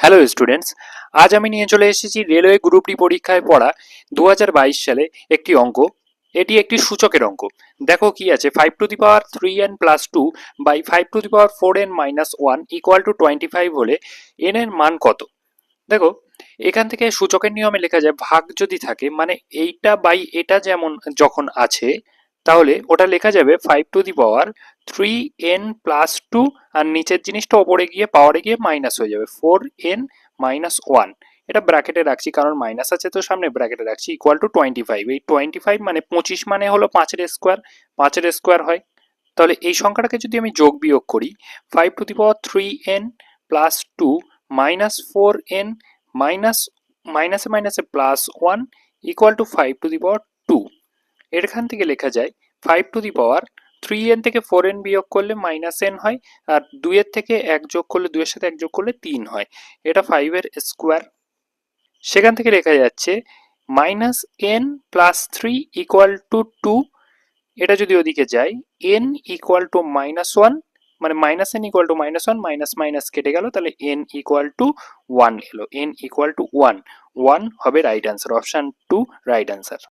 Hello students, আজ আমি নিয়ে চলে এসেছি রেলওয়ে গ্রুপ ডি পরীক্ষায় পড়া 2022 সালে একটি অঙ্ক। এটি একটি সূচকের অঙ্ক। দেখো কি আছে, 5^3n + 2 বাই 5^4n - 1 = 25 হলে n এর মান কত? দেখো, এখান থেকে সূচকের নিয়মে লেখা যায় ভাগ যদি থাকে, মানে এইটা বাই এটা যেমন যখন আছে, তাহলে ওটা লেখা যাবে 5^3n + 2, আর নিচের জিনিসটা ওপরে গিয়ে পাওয়ারে গিয়ে মাইনাস হয়ে যাবে 4n - 1। এটা ব্র্যাকেটে রাখছি কারণ মাইনাস আছে, তো সামনে ব্র্যাকেটে রাখছি, = 25। এই 25 মানে 25 মানে হলো 5-এর স্কোয়ার, 5-এর স্কোয়ার হয়। তাহলে এই সংখ্যাটাকে যদি আমি যোগ বিয়োগ করি, 5^3n + 2 - 4n মাইনাস মাইনাসে মাইনাসে +1 = 5^2। এখান থেকে লেখা যায় 5^3n থেকে 4n বিয়োগ করলে -n হয়, আর 2 এর থেকে 1 যোগ করলে, 2 এর সাথে 1 যোগ করলে 3 হয়। এটা 5 এর স্কোয়ার। সেখান থেকে লেখা যাচ্ছে -n + 3 = 2। এটা যদি ওদিকে যায়, n = -1, মানে -n = -1, মাইনাস মাইনাস কেটে গেল, তাহলে n = 1 এলো, n = 1। 1 হবে right answer, option 2 right answer.